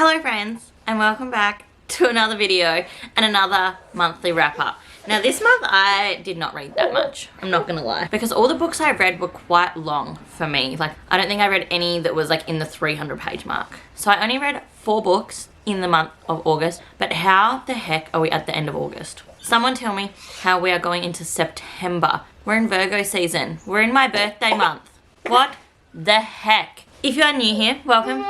Hello friends, and welcome back to another video and another monthly wrap up. Now this month I did not read that much, I'm not gonna lie, because all the books I read were quite long for me. Like, I don't think I read any that was like in the 300-page mark. So I only read 4 books in the month of August, but how the heck are we at the end of August? Someone tell me how we are going into September. We're in Virgo season. We're in my birthday month. What the heck? If you are new here, welcome.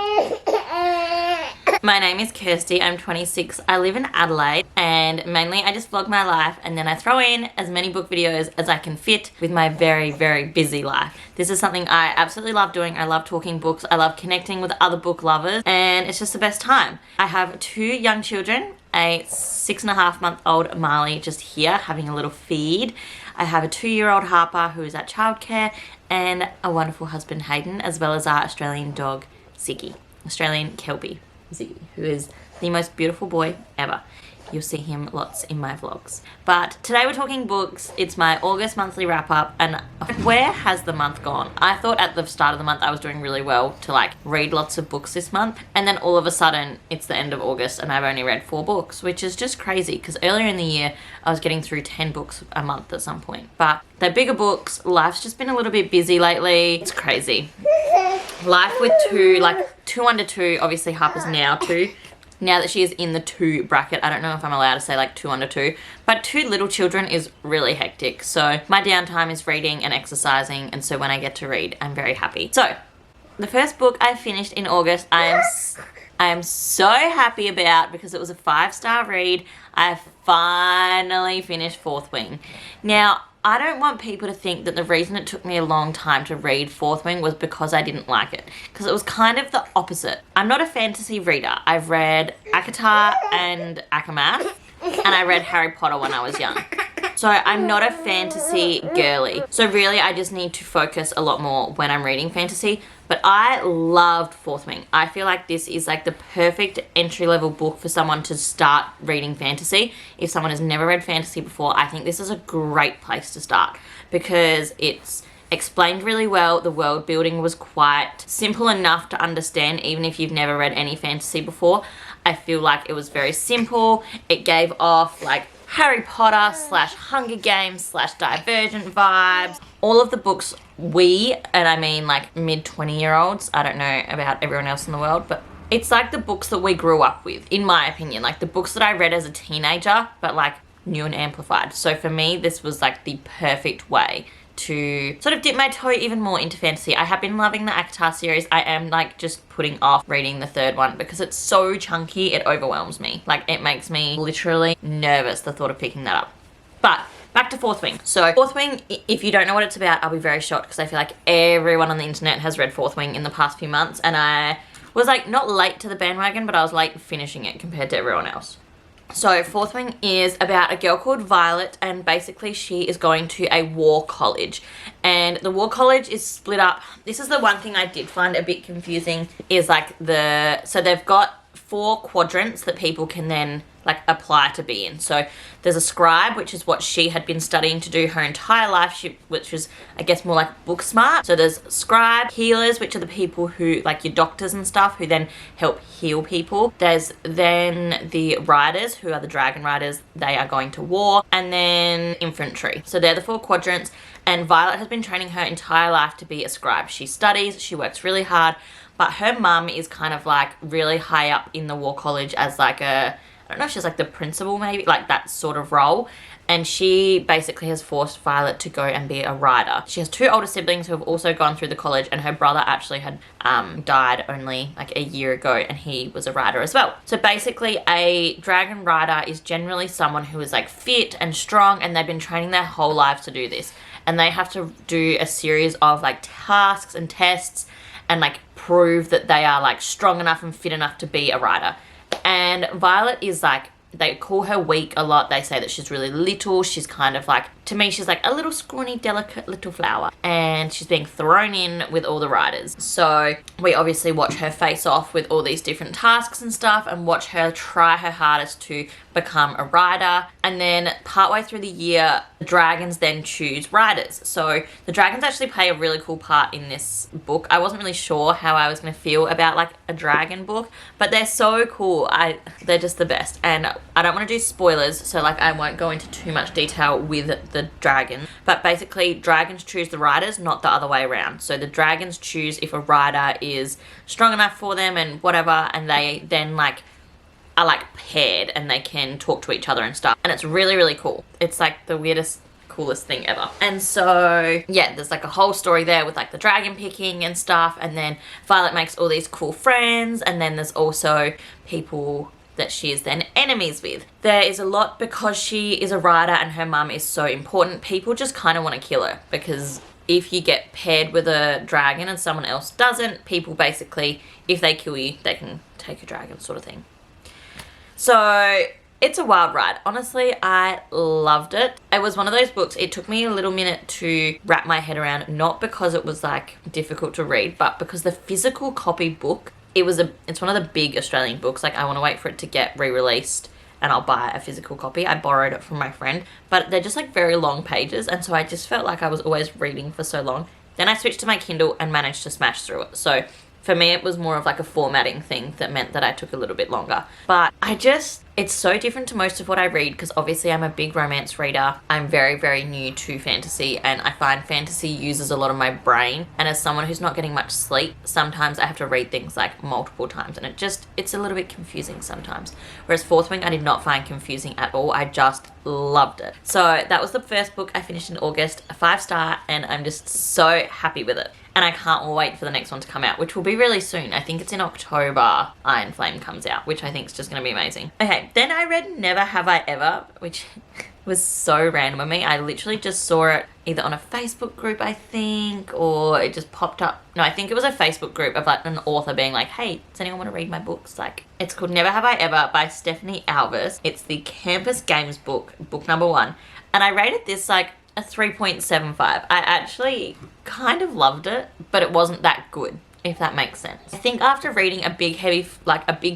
My name is Kirsty, I'm 26, I live in Adelaide, and mainly I just vlog my life and then I throw in as many book videos as I can fit with my very, very busy life. This is something I absolutely love doing. I love talking books, I love connecting with other book lovers, and it's just the best time. I have 2 young children, a 6.5-month-old Marley just here having a little feed. I have a 2-year-old Harper who is at childcare, and a wonderful husband Hayden, as well as our Australian dog Ziggy, Australian Kelpie Ziggy, who is the most beautiful boy ever. You'll see him lots in my vlogs. But today we're talking books. It's my August monthly wrap up, and where has the month gone? I thought at the start of the month I was doing really well to like read lots of books this month, and then all of a sudden it's the end of August and I've only read 4 books, which is just crazy because earlier in the year I was getting through 10 books a month at some point. But they're bigger books. Life's just been a little bit busy lately. It's crazy. Life with 2, like 2 under 2, obviously Harper's now 2. Now that she is in the 2 bracket, I don't know if I'm allowed to say like 2 under 2, but 2 little children is really hectic. So my downtime is reading and exercising, and so when I get to read, I'm very happy. So the first book I finished in August, I am so happy about because it was a 5-star read. I finally finished Fourth Wing. Now, I don't want people to think that the reason it took me a long time to read Fourth Wing was because I didn't like it, because it was kind of the opposite. I'm not a fantasy reader. I've read ACOTAR and ACOMAF, and I read Harry Potter when I was young. So I'm not a fantasy girly. So really I just need to focus a lot more when I'm reading fantasy. But I loved Fourth Wing. I feel like this is like the perfect entry-level book for someone to start reading fantasy. If someone has never read fantasy before, I think this is a great place to start because it's explained really well. The world building was quite simple enough to understand even if you've never read any fantasy before. I feel like it was very simple. It gave off like Harry Potter / Hunger Games / Divergent vibes. All of the books and I mean like mid-20-year-olds, I don't know about everyone else in the world, but it's like the books that we grew up with, in my opinion. Like the books that I read as a teenager, but like new and amplified. So for me, this was like the perfect way to sort of dip my toe even more into fantasy. I have been loving the ACOTAR series. I am like just putting off reading the 3rd one because it's so chunky, it overwhelms me. Like it makes me literally nervous, the thought of picking that up. But back to Fourth Wing. So Fourth Wing, if you don't know what it's about, I'll be very shocked because I feel like everyone on the internet has read Fourth Wing in the past few months, and I was like not late to the bandwagon, but I was late finishing it compared to everyone else. So Fourth Wing is about a girl called Violet, and basically she is going to a war college, and the war college is split up. This is the one thing I did find a bit confusing, is like so they've got 4 quadrants that people can then like apply to be in. So there's a scribe, which is what she had been studying to do her entire life, which was I guess more like book smart. So there's scribe, healers, which are the people who like your doctors and stuff who then help heal people. There's then the riders, who are the dragon riders, they are going to war, and then infantry. So they're the 4 quadrants, and Violet has been training her entire life to be a scribe. She studies, she works really hard, but her mum is kind of like really high up in the war college as like I don't know if she's like the principal, maybe, like that sort of role. And she basically has forced Violet to go and be a rider. She has 2 older siblings who have also gone through the college, and her brother actually had died only like a year ago, and he was a rider as well. So basically a dragon rider is generally someone who is like fit and strong, and they've been training their whole lives to do this. And they have to do a series of like tasks and tests and like prove that they are like strong enough and fit enough to be a rider. And Violet is like they call her weak a lot. They say that she's really little. She's kind of like, to me, she's like a little scrawny, delicate little flower. And she's being thrown in with all the riders. So we obviously watch her face off with all these different tasks and stuff and watch her try her hardest to become a rider. And then partway through the year, the dragons then choose riders. So the dragons actually play a really cool part in this book. I wasn't really sure how I was going to feel about like a dragon book, but they're so cool. They're just the best. And I don't want to do spoilers, so like I won't go into too much detail with the dragon. But basically, dragons choose the riders, not the other way around. So the dragons choose if a rider is strong enough for them and whatever, and they then like are like paired and they can talk to each other and stuff. And it's really, really cool. It's like the weirdest, coolest thing ever. And so yeah, there's like a whole story there with like the dragon picking and stuff, and then Violet makes all these cool friends, and then there's also people that she is then enemies with. There is a lot because she is a rider and her mum is so important. People just kind of want to kill her because if you get paired with a dragon and someone else doesn't, people basically, if they kill you, they can take a dragon sort of thing. So it's a wild ride. Honestly, I loved it. It was one of those books, it took me a little minute to wrap my head around, not because it was like difficult to read, but because the physical copy book, it's one of the big Australian books. Like I want to wait for it to get re-released and I'll buy a physical copy. I borrowed it from my friend, but they're just like very long pages, and so I just felt like I was always reading for so long. Then I switched to my Kindle and managed to smash through it. So for me, it was more of like a formatting thing that meant that I took a little bit longer. But it's so different to most of what I read because obviously I'm a big romance reader. I'm very, very new to fantasy, and I find fantasy uses a lot of my brain. And as someone who's not getting much sleep, sometimes I have to read things like multiple times, and it's a little bit confusing sometimes. Whereas Fourth Wing, I did not find confusing at all. I just loved it. So that was the first book I finished in August, a 5-star, and I'm just so happy with it. And I can't wait for the next one to come out, which will be really soon. I think it's in October Iron Flame comes out, which I think is just going to be amazing. Okay, then I read Never Have I Ever, which was so random of me. I literally just saw it either on a Facebook group, I think, or it just popped up. No, I think it was a Facebook group of like an author being like, hey, does anyone want to read my books? Like, it's called Never Have I Ever by Stephanie Alvis. It's the Campus Games book number 1. And I rated this like a 3.75. I actually kind of loved it, but it wasn't that good, if that makes sense. I think after reading a big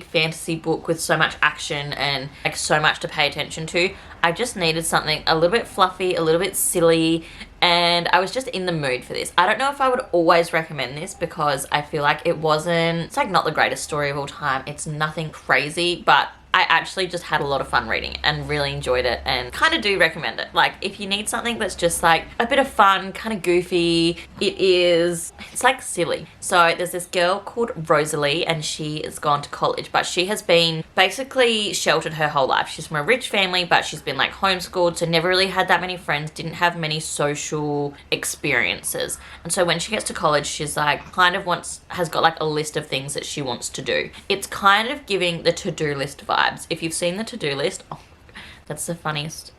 fantasy book with so much action and like so much to pay attention to, I just needed something a little bit fluffy, a little bit silly, and I was just in the mood for this. I don't know if I would always recommend this because I feel like it's like not the greatest story of all time. It's nothing crazy, but I actually just had a lot of fun reading it and really enjoyed it, and kind of do recommend it. Like if you need something that's just like a bit of fun, kind of goofy, it's like silly. So there's this girl called Rosalie, and she has gone to college, but she has been basically sheltered her whole life. She's from a rich family, but she's been like homeschooled, so never really had that many friends, didn't have many social experiences. And so when she gets to college, she's like has got like a list of things that she wants to do. It's kind of giving the to-do list vibes. If you've seen the to-do list, that's the funniest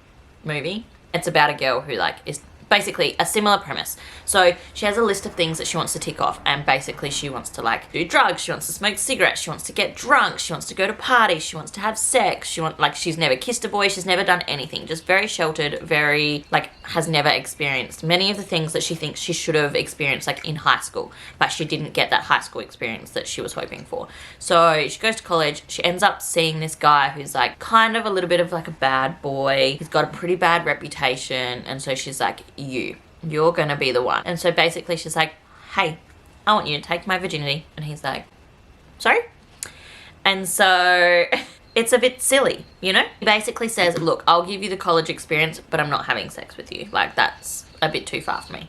movie. It's about a girl who like is basically a similar premise. So she has a list of things that she wants to tick off, and basically she wants to like do drugs, she wants to smoke cigarettes, she wants to get drunk, she wants to go to parties, she wants to have sex, she's never kissed a boy, she's never done anything, just very sheltered, very like has never experienced many of the things that she thinks she should have experienced like in high school, but she didn't get that high school experience that she was hoping for. So she goes to college, she ends up seeing this guy who's like kind of a little bit of like a bad boy, he's got a pretty bad reputation, and so she's like, you're gonna be the one. And so basically she's like, hey, I want you to take my virginity. And he's like, sorry? And so it's a bit silly, you know? He basically says, look, I'll give you the college experience, but I'm not having sex with you. Like, that's a bit too far for me.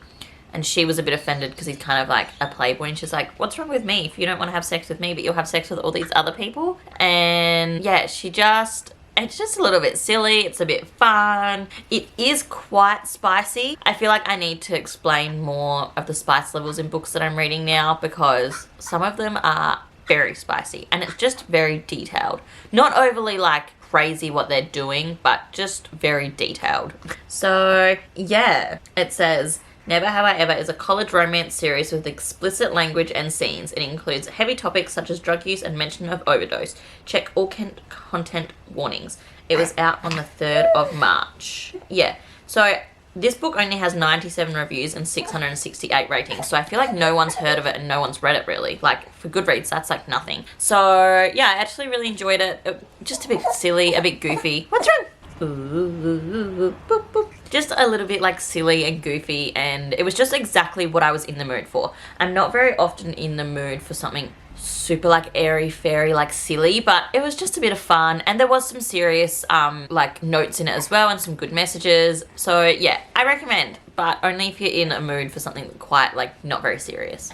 And she was a bit offended because he's kind of like a playboy, and she's like, what's wrong with me if you don't want to have sex with me, but you'll have sex with all these other people? And yeah, it's just a little bit silly. It's a bit fun. It is quite spicy. I feel like I need to explain more of the spice levels in books that I'm reading now, because some of them are very spicy and it's just very detailed. Not overly like crazy what they're doing, but just very detailed. So yeah, it says, Never Have I Ever is a college romance series with explicit language and scenes. It includes heavy topics such as drug use and mention of overdose. Check all content warnings. It was out on the 3rd of March. Yeah, so this book only has 97 reviews and 668 ratings, so I feel like no one's heard of it and no one's read it really. Like, for Goodreads, that's like nothing. So yeah, I actually really enjoyed it. Just a bit silly, a bit goofy. What's wrong? Ooh, boop, boop. Just a little bit like silly and goofy, and it was just exactly what I was in the mood for. I'm not very often in the mood for something super like airy fairy like silly, but it was just a bit of fun, and there was some serious like notes in it as well and some good messages. So yeah, I recommend, but only if you're in a mood for something quite like not very serious.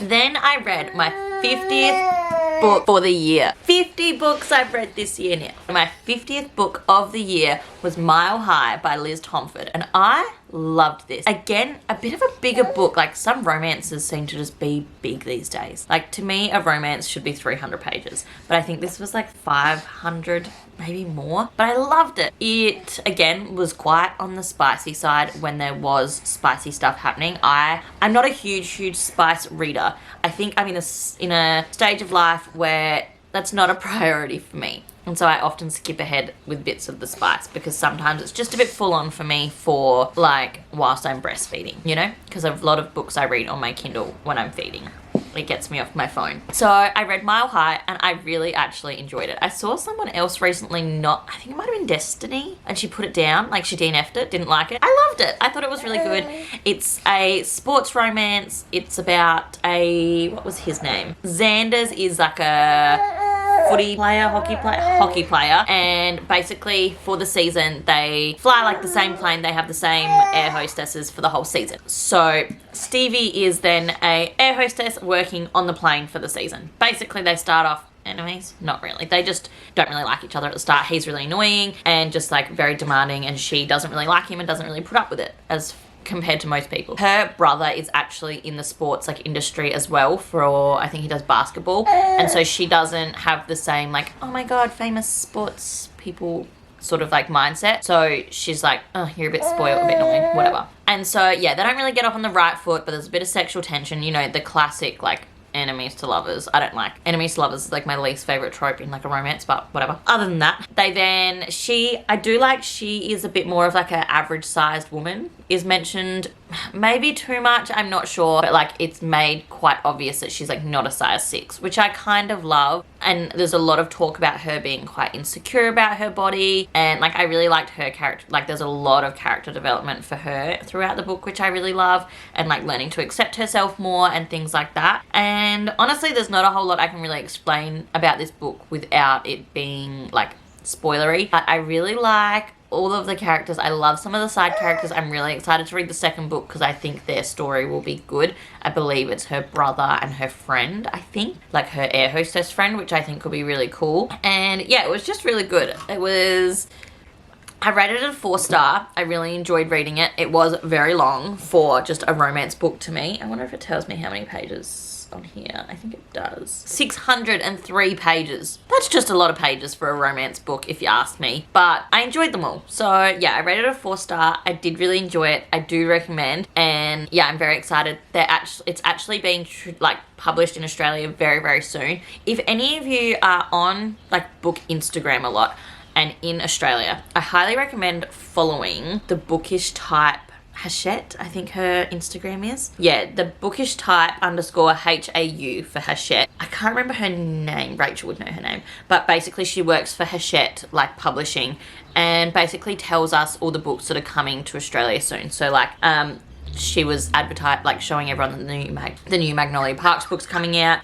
Then I read my 50th book for the year. 50 books I've read this year now. My 50th book of the year was Mile High by Liz Tomford, and I loved this. Again, a bit of a bigger book. Like, some romances seem to just be big these days. Like, to me, a romance should be 300 pages, but I think this was like 500, maybe more, but I loved it. It, again, was quite on the spicy side when there was spicy stuff happening. I'm not a huge spice reader. I think I'm in a stage of life where that's not a priority for me. And so I often skip ahead with bits of the spice because sometimes it's just a bit full on for me for like whilst I'm breastfeeding, you know? Because a lot of books I read on my Kindle when I'm feeding. It gets me off my phone. So I read Mile High and I really actually enjoyed it. I saw someone else recently I think it might have been Destiny, and she put it down, like she DNF'd it, didn't like it. I loved it. I thought it was really good. It's a sports romance. It's about what was his name? Xander's is like a hockey player, and basically for the season they fly like the same plane, they have the same air hostesses for the whole season. So Stevie is then a air hostess working on the plane for the season. Basically they start off enemies, not really, they just don't really like each other at the start. He's really annoying and just like very demanding, and she doesn't really like him and doesn't really put up with it as compared to most people. Her brother is actually in the sports like industry as well, for I think he does basketball, and so she doesn't have the same like, oh my god, famous sports people sort of like mindset. So she's like, oh, you're a bit spoiled, a bit annoying, whatever. And so yeah, they don't really get off on the right foot, but there's a bit of sexual tension, you know, the classic like enemies to lovers. I don't like enemies to lovers, is like my least favorite trope in like a romance, but whatever. Other than that, I do like she is a bit more of like an average sized woman, is mentioned maybe too much, I'm not sure, but like it's made quite obvious that she's like not a size 6, which I kind of love. And there's a lot of talk about her being quite insecure about her body, and like I really liked her character. Like there's a lot of character development for her throughout the book, which I really love, and like learning to accept herself more and things like that. And honestly, there's not a whole lot I can really explain about this book without it being like spoilery, but I really like all of the characters. I love some of the side characters. I'm really excited to read the second book because I think their story will be good. I believe it's her brother and her friend, I think, like her air hostess friend, which I think will be really cool. And yeah, it was just really good. I rated it a 4-star. I really enjoyed reading it. It was very long for just a romance book to me. I wonder if it tells me how many pages on here. I think it does. 603 pages. That's just a lot of pages for a romance book if you ask me, but I enjoyed them all. So yeah, I rated it a 4-star. I did really enjoy it. I do recommend, and yeah, I'm very excited. It's actually being like published in Australia very, very soon. If any of you are on like book Instagram a lot and in Australia, I highly recommend following the Bookish Type Hachette, I think her Instagram is. Yeah, the Bookish Type _HAU for Hachette. I can't remember her name. Rachel would know her name. But basically she works for Hachette, like publishing, and basically tells us all the books that are coming to Australia soon. So like, she was like showing everyone the new Magnolia Parks books coming out,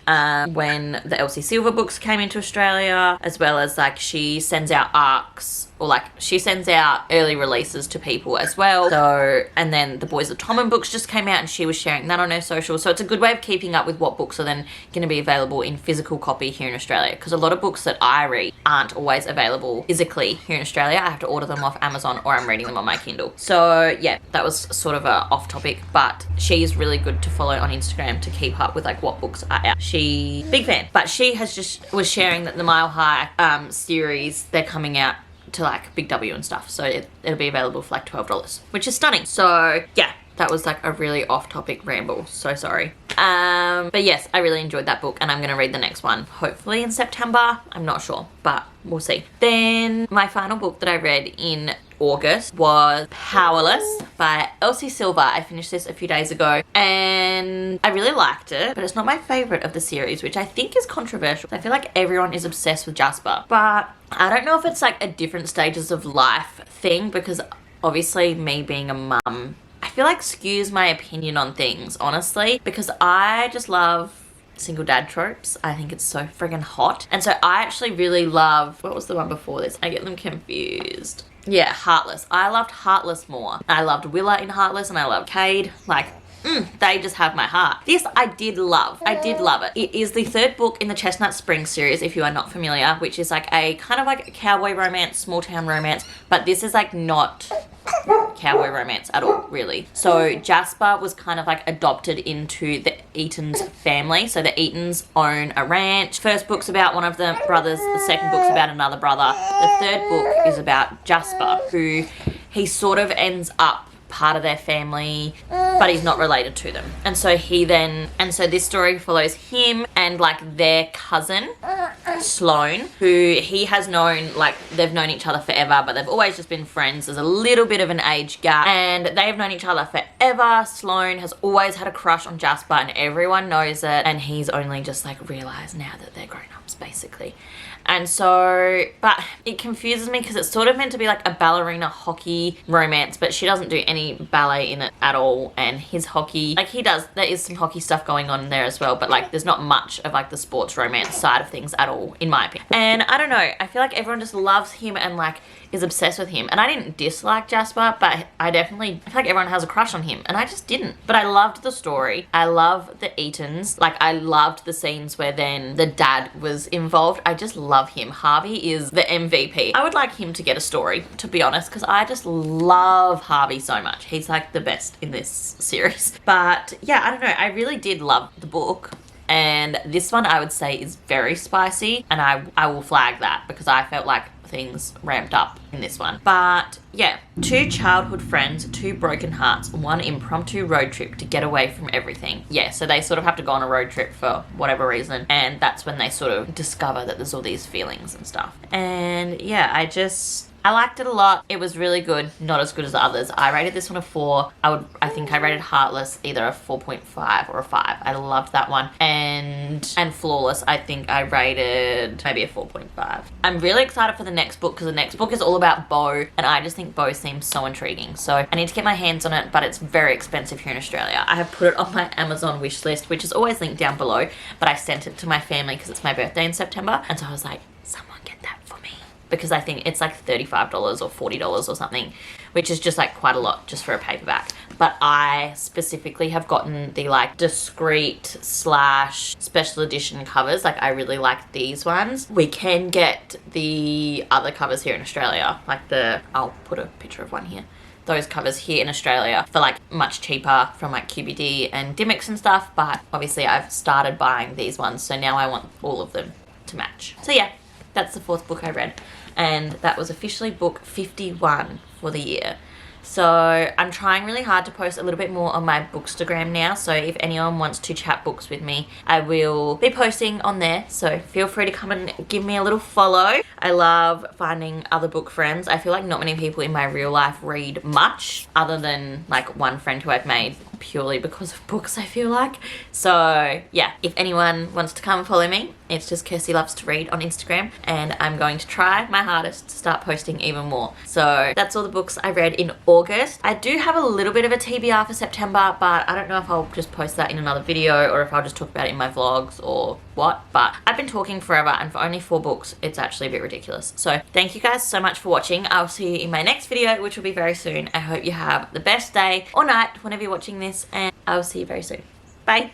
when the Elsie Silver books came into Australia, as well as like she sends out arcs, or like she sends out early releases to people as well. So, and then the Boys of Tommen books just came out and she was sharing that on her social. So it's a good way of keeping up with what books are then going to be available in physical copy here in Australia, because a lot of books that I read aren't always available physically here in Australia. I have to order them off Amazon, or I'm reading them on my Kindle. So yeah, that was sort of a off topic, but she's really good to follow on Instagram to keep up with like what books are out. Big fan. But she was sharing that the Mile High series, they're coming out to like Big W and stuff, so it'll be available for like $12, which is stunning. So yeah, That was like a really off-topic ramble. So sorry. But yes, I really enjoyed that book and I'm going to read the next one. Hopefully in September. I'm not sure, but we'll see. Then my final book that I read in August was Powerless by Elsie Silver. I finished this a few days ago and I really liked it, but it's not my favorite of the series, which I think is controversial. I feel like everyone is obsessed with Jasper, but I don't know if it's like a different stages of life thing, because obviously me being a mum, I feel like skews my opinion on things, honestly, because I just love single dad tropes. I think it's so friggin' hot. And so I actually really love, what was the one before this? I get them confused. Yeah, Heartless. I loved Heartless more. I loved Willa in Heartless and I loved Cade. Like, they just have my heart. This I did love. I did love it. It is the third book in the Chestnut Springs series, if you are not familiar, which is like a kind of like a cowboy romance, small town romance, but this is like not cowboy romance at all, really. So Jasper was kind of like adopted into the Eaton's family. So the Eatons own a ranch. First book's about one of the brothers. The second book's about another brother. The third book is about Jasper, who he sort of ends up part of their family, but he's not related to them. And so this story follows him and like their cousin Sloane, who he has known, like they've known each other forever, but they've always just been friends. There's a little bit of an age gap and they've known each other forever. Sloane has always had a crush on Jasper and everyone knows it, and he's only just like realized now that they're grown-ups basically. And so, but it confuses me because it's sort of meant to be like a ballerina hockey romance, but she doesn't do any ballet in it at all. And his hockey, like he does, there is some hockey stuff going on there as well, but like there's not much of like the sports romance side of things at all, in my opinion. And I don't know, I feel like everyone just loves him and like is obsessed with him. And I didn't dislike Jasper, but I feel like everyone has a crush on him and I just didn't. But I loved the story. I love the Eatons. Like I loved the scenes where then the dad was involved. I just love him. Harvey is the MVP. I would like him to get a story, to be honest, because I just love Harvey so much. He's like the best in this series. But yeah, I don't know. I really did love the book. And this one I would say is very spicy, and I will flag that because I felt like things ramped up in this one. But yeah, two childhood friends, two broken hearts, one impromptu road trip to get away from everything. Yeah, so they sort of have to go on a road trip for whatever reason, and that's when they sort of discover that there's all these feelings and stuff. And yeah, I liked it a lot. It was really good. Not as good as the others. I rated this one a 4. I think I rated Heartless either a 4.5 or a 5. I loved that one. And Flawless, I think I rated maybe a 4.5. I'm really excited for the next book because the next book is all about Beau, and I just think Beau seems so intriguing. So I need to get my hands on it, but it's very expensive here in Australia. I have put it on my Amazon wish list, which is always linked down below, but I sent it to my family because it's my birthday in September. And so I was like, someone get that for me, because I think it's like $35 or $40 or something, which is just like quite a lot just for a paperback. But I specifically have gotten the like discreet / special edition covers. Like I really like these ones. We can get the other covers here in Australia, like I'll put a picture of one here. Those covers here in Australia for like much cheaper from like QBD and Dimmicks and stuff, but obviously I've started buying these ones, so now I want all of them to match. So yeah, that's the 4th book I read, and that was officially book 51 for the year. So I'm trying really hard to post a little bit more on my Bookstagram now, so if anyone wants to chat books with me, I will be posting on there, so feel free to come and give me a little follow. I love finding other book friends. I feel like not many people in my real life read much, other than like one friend who I've made purely because of books, I feel like. So yeah, if anyone wants to come and follow me, it's just Kirsty Loves to Read on Instagram, and I'm going to try my hardest to start posting even more. So that's all the books I read in August. I do have a little bit of a TBR for September, but I don't know if I'll just post that in another video or if I'll just talk about it in my vlogs or what. But I've been talking forever, and for only 4 books, it's actually a bit ridiculous. So thank you guys so much for watching. I'll see you in my next video, which will be very soon. I hope you have the best day or night whenever you're watching this, and I'll see you very soon. Bye.